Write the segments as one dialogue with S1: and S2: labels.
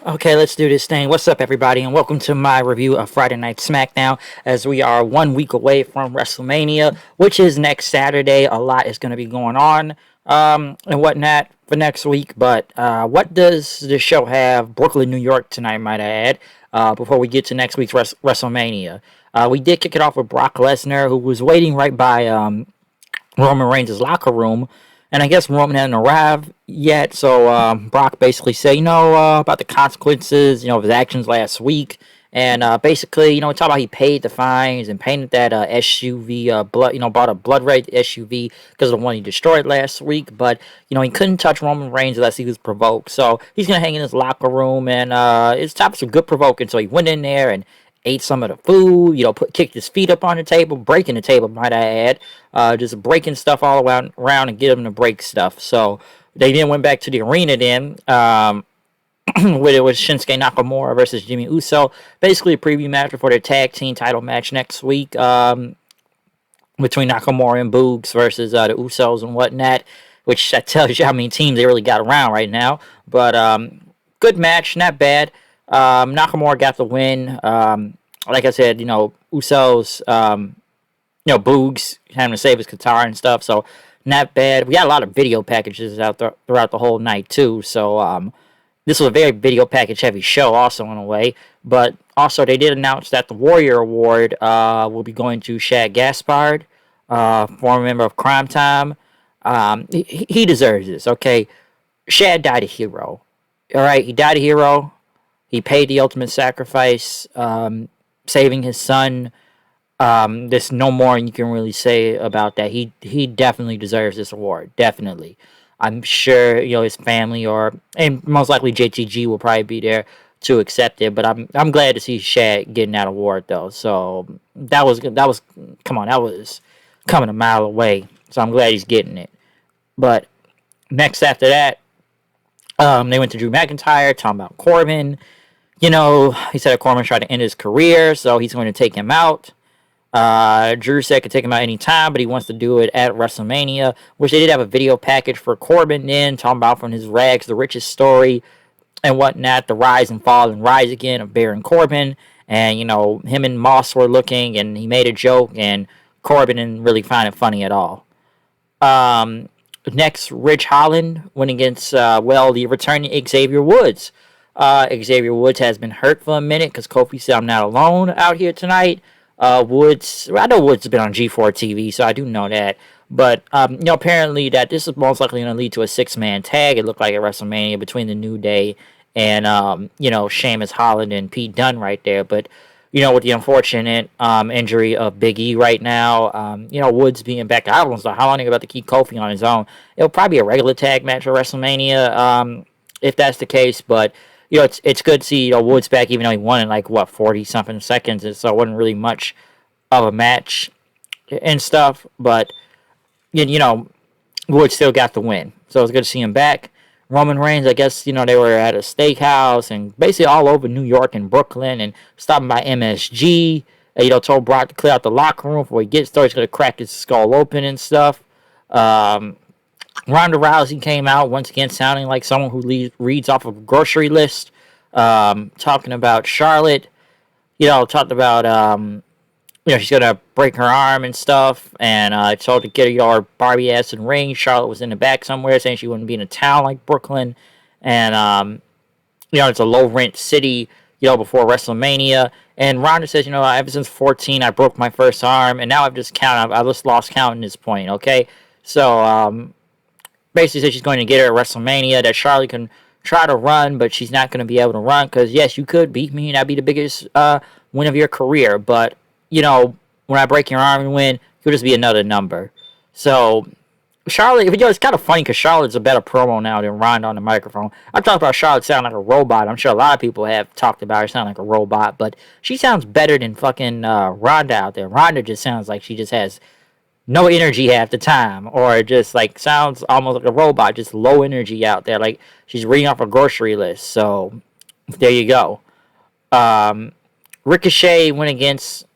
S1: Okay, let's do this thing. What's up, everybody, and welcome to my review of Friday Night Smackdown. As we are 1 week away from WrestleMania, which is next Saturday. A lot is going to be going on, and whatnot for next week. But what does the show have? Brooklyn, New York tonight, might I add. Before we get to next week's WrestleMania, we did kick it off with Brock Lesnar, who was waiting right by Roman Reigns' locker room. And I guess Roman hadn't arrived yet, so Brock basically said, about the consequences, of his actions last week. And basically, talk about he paid the fines and painted that SUV, bought a blood red SUV because of the one he destroyed last week. But, he couldn't touch Roman Reigns unless he was provoked. So he's going to hang in his locker room, and it's time for some good provoking. So he went in there and ate some of the food, kicked his feet up on the table, breaking the table, might I add, just breaking stuff all around and get him to break stuff. So they then went back to the arena then, where it was Shinsuke Nakamura versus Jimmy Uso, basically a preview match before their tag team title match next week, between Nakamura and Boogs versus the Usos and whatnot, which that tells you how many teams they really got around right now. But good match, not bad. Nakamura got the win. Like I said, Usos, Boogs having to save his guitar and stuff, so not bad. We got a lot of video packages out there throughout the whole night too, so this was a very video package heavy show also in a way. But also they did announce that the Warrior Award will be going to Shad Gaspard, former member of Crime Time. He deserves this, okay? Shad died a hero. Alright, he died a hero. He paid the ultimate sacrifice, saving his son. There's no more you can really say about that. He definitely deserves this award. Definitely. I'm sure his family and most likely JTG will probably be there to accept it. But I'm glad to see Shad getting that award though. So that was come on, that was coming a mile away. So I'm glad he's getting it. But next after that, they went to Drew McIntyre talking about Corbin. He said that Corbin tried to end his career, so he's going to take him out. Drew said could take him out anytime, but he wants to do it at WrestleMania, which they did have a video package for Corbin in, talking about from his rags, the richest story, and whatnot, the rise and fall and rise again of Baron Corbin. And, him and Moss were looking, and he made a joke, and Corbin didn't really find it funny at all. Next, Ridge Holland went against, the returning Xavier Woods. Xavier Woods has been hurt for a minute because Kofi said I'm not alone out here tonight. I know Woods has been on G4 TV, so I do know that. But, apparently that this is most likely going to lead to a 6-man tag. It looked like at WrestleMania between the New Day and, Sheamus, Holland, and Pete Dunne right there. But, with the unfortunate injury of Big E right now, Woods being back, I don't know how long they're about to keep Kofi on his own. It'll probably be a regular tag match for WrestleMania, if that's the case. But, it's good to see Woods back, even though he won in 40-something seconds, and so it wasn't really much of a match and stuff. But Woods still got the win, so it's good to see him back. Roman Reigns, I guess they were at a steakhouse and basically all over New York and Brooklyn, and stopping by MSG. Told Brock to clear out the locker room before he gets there. He's gonna crack his skull open and stuff. Ronda Rousey came out once again sounding like someone who reads off of a grocery list, talking about Charlotte, talked about, she's going to break her arm and stuff, and told her to get her Barbie ass in the ring. Charlotte was in the back somewhere saying she wouldn't be in a town like Brooklyn, and, it's a low-rent city, before WrestleMania. And Ronda says, ever since 14, I broke my first arm, and now I've just lost count at this point, okay? So, basically said she's going to get her at WrestleMania, that Charlotte can try to run, but she's not going to be able to run, because, yes, you could beat me, and that'd be the biggest win of your career, but, when I break your arm and win, you'll just be another number. So, Charlotte, it's kind of funny, because Charlotte's a better promo now than Ronda on the microphone. I've talked about Charlotte sounding like a robot. I'm sure a lot of people have talked about her sounding like a robot, but she sounds better than fucking Ronda out there. Ronda just sounds like she just has no energy half the time, or just sounds almost like a robot, just low energy out there, like she's reading off a grocery list. So there you go. Ricochet went against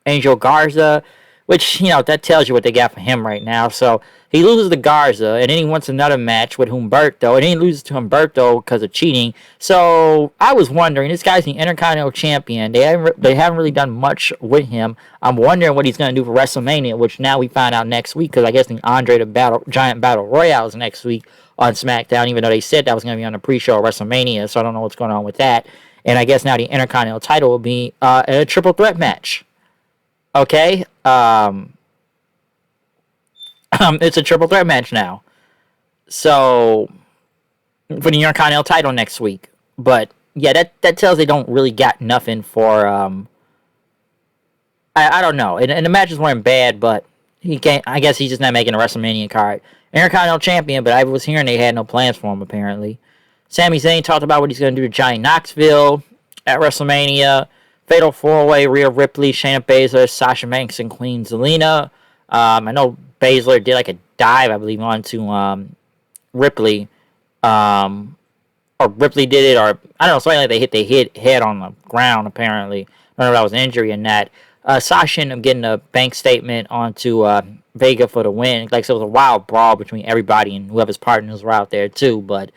S1: Angel Garza, which that tells you what they got for him right now. So He loses to Garza, and then he wants another match with Humberto, and then he loses to Humberto because of cheating. So I was wondering, this guy's the Intercontinental Champion. They haven't really done much with him. I'm wondering what he's going to do for WrestleMania, which now we find out next week, because I guess the Giant Battle Royale is next week on SmackDown, even though they said that was going to be on the pre-show of WrestleMania, so I don't know what's going on with that. And I guess now the Intercontinental title will be a triple threat match. Okay? It's a triple threat match now. So, for the Intercontinental title next week. But, yeah, that tells they don't really got nothing for, I don't know. And the matches weren't bad, but he can't, I guess he's just not making a WrestleMania card. Intercontinental Champion, but I was hearing they had no plans for him, apparently. Sami Zayn talked about what he's going to do to Johnny Knoxville at WrestleMania. Fatal 4-Way, Rhea Ripley, Shayna Baszler, Sasha Banks, and Queen Zelina. I know Baszler did like a dive, I believe, onto Ripley. Or Ripley did it, or I don't know, something like they hit their head on the ground, apparently. I don't know if that was an injury or not. Sasha ended up getting a bank statement onto Vega for the win. Like, so it was a wild brawl between everybody and whoever's partners were out there, too. But,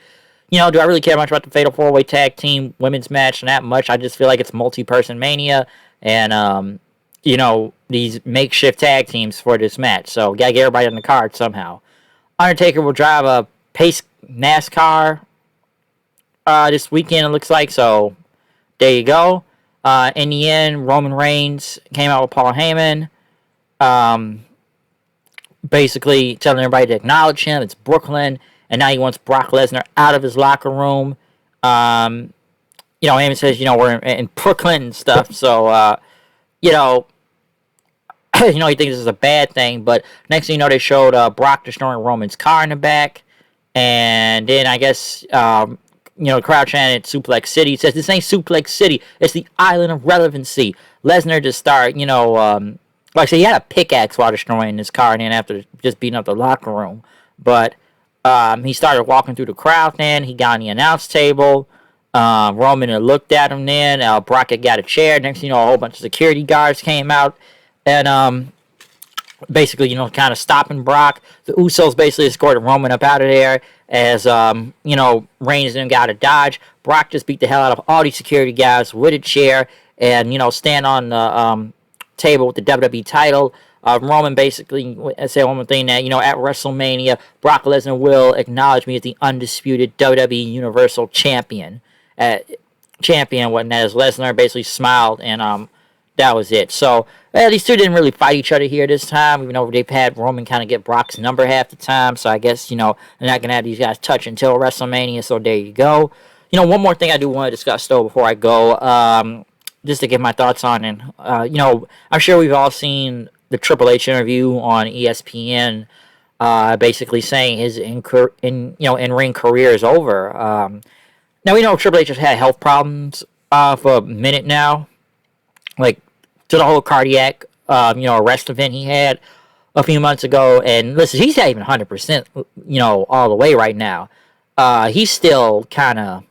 S1: you know, do I really care much about the Fatal 4-Way Tag Team Women's match? Not much. I just feel like it's multi-person mania. And, you know, these makeshift tag teams for this match. So, gotta get everybody on the card somehow. Undertaker will drive a pace NASCAR this weekend, it looks like. So, there you go. In the end, Roman Reigns came out with Paul Heyman. Basically telling everybody to acknowledge him. It's Brooklyn. And now he wants Brock Lesnar out of his locker room. You know, Heyman says, you know, we're in Brooklyn and stuff. So, you know, he thinks this is a bad thing. But next thing you know, they showed Brock destroying Roman's car in the back. And then I guess, the crowd chanted Suplex City. He says, this ain't Suplex City. It's the island of relevancy. Lesnar just started, like I said, he had a pickaxe while destroying his car and then after just beating up the locker room. But he started walking through the crowd then. He got on the announce table. Roman looked at him then. Brock had got a chair. Next thing you know, a whole bunch of security guards came out. And basically, kind of stopping Brock. The Usos basically escorted Roman up out of there as, Reigns then got a dodge. Brock just beat the hell out of all these security guys with a chair and, stand on the table with the WWE title. Roman basically said one more thing that, at WrestleMania, Brock Lesnar will acknowledge me as the undisputed WWE Universal Champion. Champion, whatnot, as Lesnar basically smiled and, that was it. So, these two didn't really fight each other here this time, even though they've had Roman kind of get Brock's number half the time. So, I guess, they're not going to have these guys touch until WrestleMania. So, there you go. One more thing I do want to discuss, though, before I go, just to get my thoughts on it. I'm sure we've all seen the Triple H interview on ESPN, basically saying his in-ring career is over. Now, we know Triple H has had health problems for a minute now. Like, to the whole cardiac, arrest event he had a few months ago. And listen, he's not even 100%, all the way right now. He's still kind of,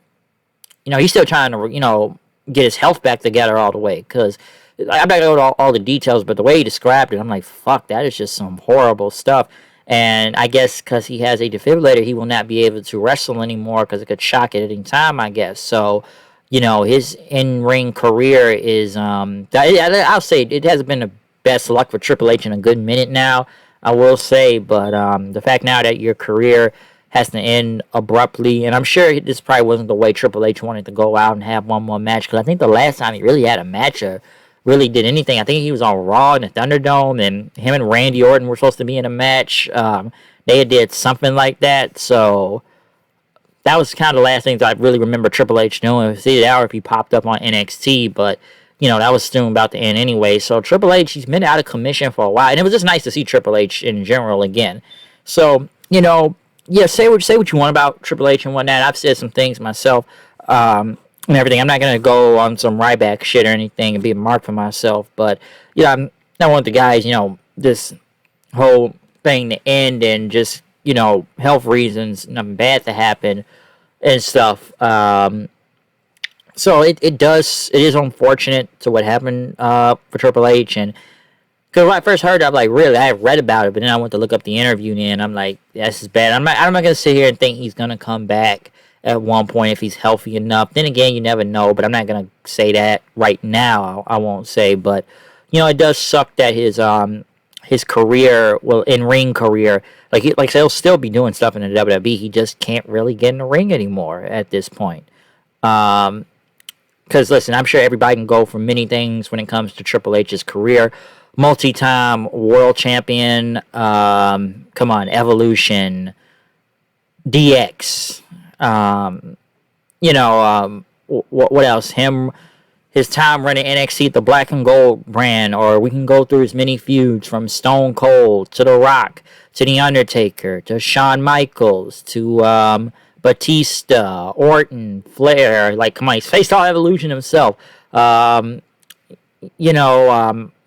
S1: he's still trying to, get his health back together all the way. Because I'm not going to go to all the details, but the way he described it, I'm like, fuck, that is just some horrible stuff. And I guess because he has a defibrillator, he will not be able to wrestle anymore because it could shock at any time, I guess. So, his in-ring career is, I'll say it hasn't been the best luck for Triple H in a good minute now, I will say, but the fact now that your career has to end abruptly, and I'm sure this probably wasn't the way Triple H wanted to go out and have one more match, because I think the last time he really had a match or really did anything, I think he was on Raw in the Thunderdome, and him and Randy Orton were supposed to be in a match. They did something like that, so that was kind of the last things I really remember Triple H doing. It was either that or if he popped up on NXT, but, that was soon about to end anyway. So Triple H, he's been out of commission for a while, and it was just nice to see Triple H in general again. So, say what you want about Triple H and whatnot. I've said some things myself and everything. I'm not going to go on some Ryback shit or anything and be a mark for myself, but, I'm not one of the guys, this whole thing to end and just, health reasons, nothing bad to happen and stuff. So it is unfortunate to what happened for Triple H, and Because when I first heard it, I'm like, really? I read about it, but then I went to look up the interview, and I'm like, this is bad. I'm not going to sit here and think he's going to come back at one point if he's healthy enough. Then again, you never know, but I'm not going to say that right now. I won't say, but, it does suck that his career, well, in-ring career, like he'll still be doing stuff in the WWE. He just can't really get in the ring anymore at this point. Because, listen, I'm sure everybody can go for many things when it comes to Triple H's career. Multi-time world champion, come on, Evolution, DX, what else? His time running NXT, the Black and Gold brand, or we can go through his many feuds from Stone Cold to The Rock to The Undertaker to Shawn Michaels to Batista, Orton, Flair. Like, come on, he's faced all Evolution himself.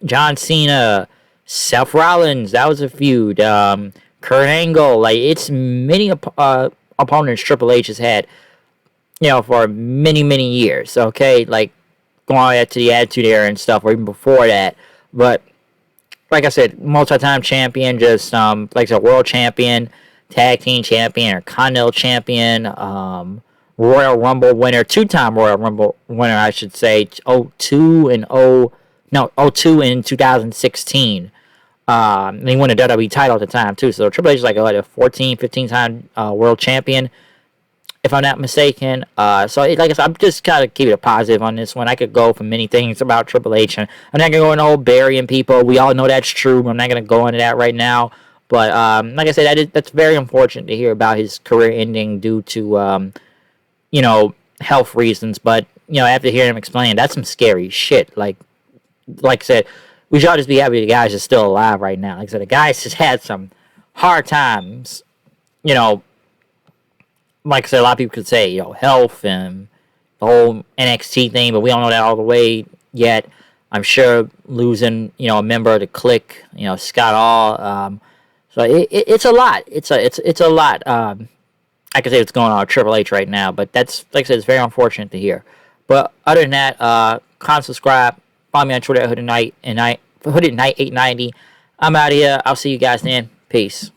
S1: John Cena, Seth Rollins, that was a feud. Kurt Angle, like, it's many opponents Triple H has had, for many, many years, okay? Like, going back to the Attitude Era and stuff, or even before that. But, like I said, multi-time champion, just, like I said, world champion, tag team champion, or Continental champion, Royal Rumble winner, two-time Royal Rumble winner, I should say, 02 in 2016. And he won a WWE title at the time, too. So Triple H is like a 14, 15-time world champion, if I'm not mistaken. So, like I said, I'm just kind of keeping it positive on this one. I could go for many things about Triple H. And I'm not going to go into whole burying people. We all know that's true, but I'm not going to go into that right now. But, like I said, that's very unfortunate to hear about his career ending due to, health reasons. But, after hearing him explain, that's some scary shit. Like I said, we should all just be happy the guys are still alive right now. Like I said, the guys just had some hard times. Like I said, a lot of people could say, health and the whole NXT thing, but we don't know that all the way yet. I'm sure losing, a member of the Clique, Scott Hall. So it's a lot. It's a lot. I could say what's going on with Triple H right now, but that's, like I said, it's very unfortunate to hear. But other than that, comment, subscribe, follow me on Twitter at Hooded Knight, and Hooded Knight 890. I'm out of here. I'll see you guys then. Peace.